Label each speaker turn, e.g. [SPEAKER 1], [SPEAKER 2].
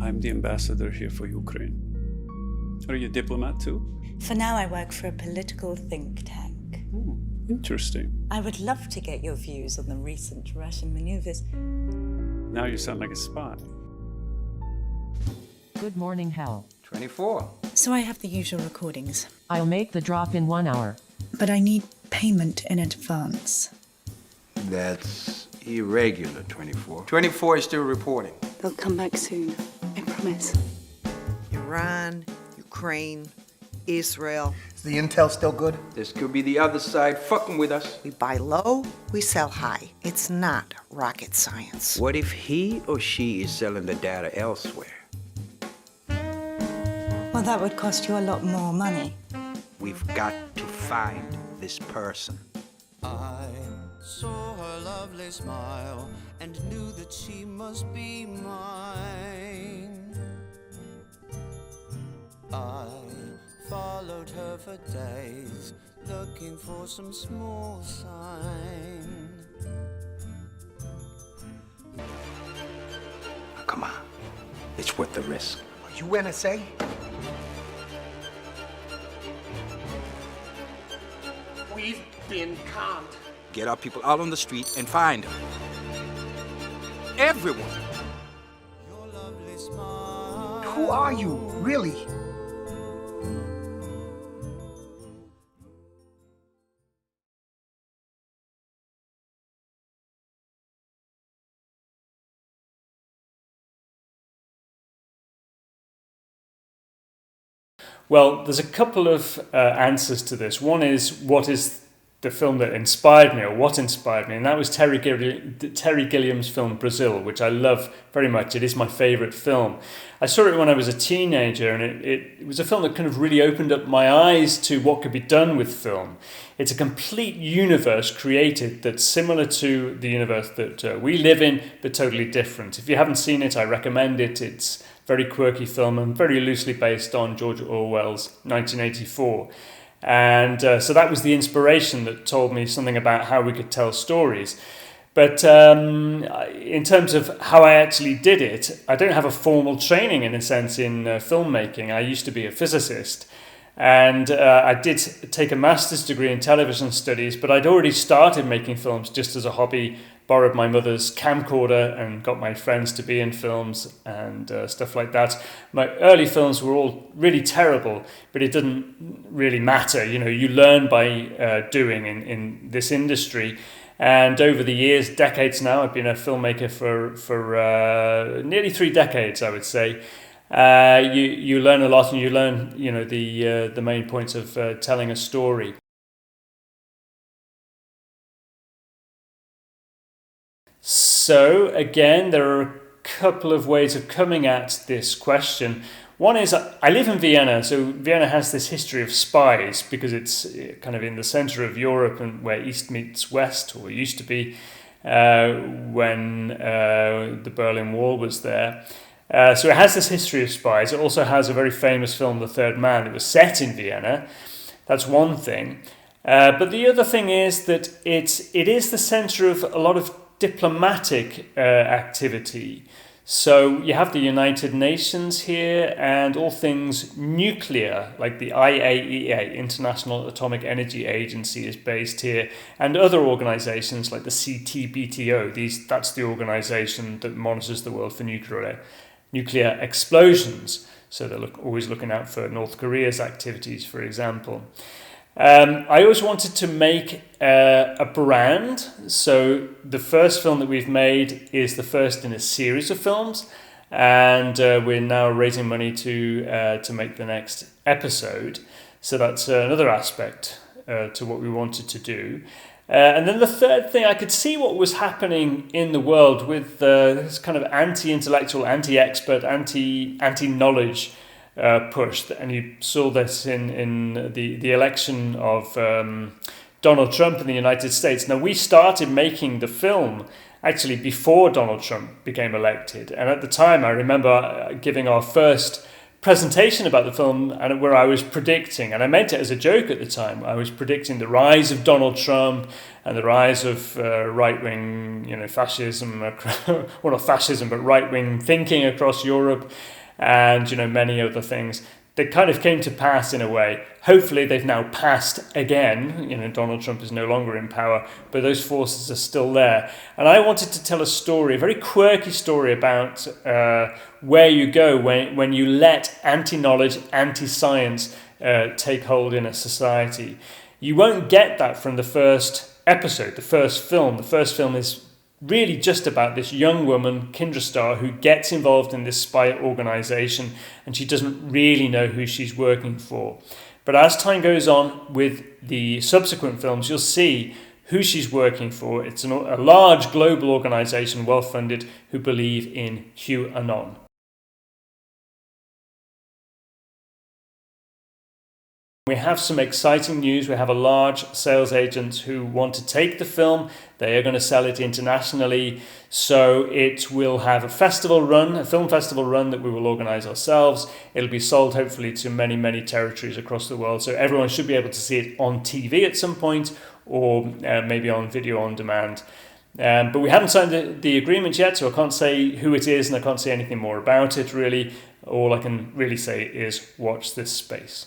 [SPEAKER 1] I'm the ambassador here for Ukraine. Are you a diplomat too?
[SPEAKER 2] For now, I work for a political think tank.
[SPEAKER 1] Interesting.
[SPEAKER 2] I would love to get your views on the recent Russian maneuvers.
[SPEAKER 1] Now you sound like a spy.
[SPEAKER 3] Good morning, Hal.
[SPEAKER 4] 24.
[SPEAKER 2] So I have the usual recordings.
[SPEAKER 3] I'll make the drop in 1 hour.
[SPEAKER 2] But I need payment in advance.
[SPEAKER 4] That's irregular, 24. 24 is still reporting.
[SPEAKER 2] They'll come back soon, I promise.
[SPEAKER 5] Iran, Ukraine, Israel.
[SPEAKER 6] Is the intel still good?
[SPEAKER 4] This could be the other side fucking with us.
[SPEAKER 5] We buy low, we sell high. It's not rocket science.
[SPEAKER 4] What if he or she is selling the data elsewhere?
[SPEAKER 2] Well, that would cost you a lot more money.
[SPEAKER 4] We've got to find this person.
[SPEAKER 7] I saw her lovely smile and knew that she must be mine. I followed her for days, looking for some small sign.
[SPEAKER 4] Come on. It's worth the risk.
[SPEAKER 6] Are you NSA?
[SPEAKER 8] We've been conned.
[SPEAKER 4] Get our people out on the street and find her. Everyone.
[SPEAKER 7] Your lovely smile.
[SPEAKER 6] Who are you, really?
[SPEAKER 9] Well, there's a couple of answers to this. One is, what is the film that inspired me, or what inspired me? And that was Terry Gilliam's film Brazil, which I love very much. It is my favourite film. I saw it when I was a teenager, and it was a film that kind of really opened up my eyes to what could be done with film. It's a complete universe created that's similar to the universe that we live in, but totally different. If you haven't seen it, I recommend it. It's very quirky film and very loosely based on George Orwell's 1984. And so that was the inspiration that told me something about how we could tell stories. But in terms of how I actually did it, I don't have a formal training, in a sense, in filmmaking. I used to be a physicist. And I did take a master's degree in television studies, but I'd already started making films just as a hobby, borrowed my mother's camcorder and got my friends to be in films and stuff like that. My early films were all really terrible, but it didn't really matter. You know, you learn by doing in this industry. And over the years, decades now, I've been a filmmaker for nearly 3 decades, I would say. You learn a lot, and you learn, you know, the main points of telling a story. So again, there are a couple of ways of coming at this question. One is, I live in Vienna, so Vienna has this history of spies because it's kind of in the center of Europe and where East meets West, or used to be when the Berlin Wall was there. So it has this history of spies. It also has a very famous film, The Third Man. It was set in Vienna. That's one thing. But the other thing is that it is the center of a lot of diplomatic activity. So you have the United Nations here, and all things nuclear, like the IAEA, International Atomic Energy Agency, is based here, and other organizations like the CTBTO. That's the organization that monitors the world for nuclear explosions. So they're always looking out for North Korea's activities, for example. I always wanted to make a brand. So the first film that we've made is the first in a series of films, and we're now raising money to make the next episode. So that's another aspect to what we wanted to do. And then the third thing, I could see what was happening in the world with this kind of anti-intellectual, anti-expert, anti-knowledge push. And you saw this in the election of Donald Trump in the United States. Now, we started making the film actually before Donald Trump became elected. And at the time, I remember giving our first presentation about the film and where I was predicting, and I meant it as a joke at the time, I was predicting the rise of Donald Trump and the rise of right-wing, fascism, well, not fascism, but right-wing thinking across Europe, and many other things. They kind of came to pass in a way. Hopefully they've now passed again. Donald Trump is no longer in power, but those forces are still there. And I wanted to tell a story, a very quirky story about where you go when you let anti-knowledge, anti-science take hold in a society. You won't get that from the first episode, the first film. The first film is really just about this young woman, Kindra Star, who gets involved in this spy organization, and she doesn't really know who she's working for. But as time goes on with the subsequent films, you'll see who she's working for. It's a large global organization, well-funded, who believe in QAnon. We have some exciting news. We have a large sales agent who want to take the film. They are going to sell it internationally. So it will have a festival run, a film festival run that we will organize ourselves. It'll be sold hopefully to many, many territories across the world. So everyone should be able to see it on TV at some point, or maybe on video on demand. But we haven't signed the agreement yet, so I can't say who it is and I can't say anything more about it really. All I can really say is watch this space.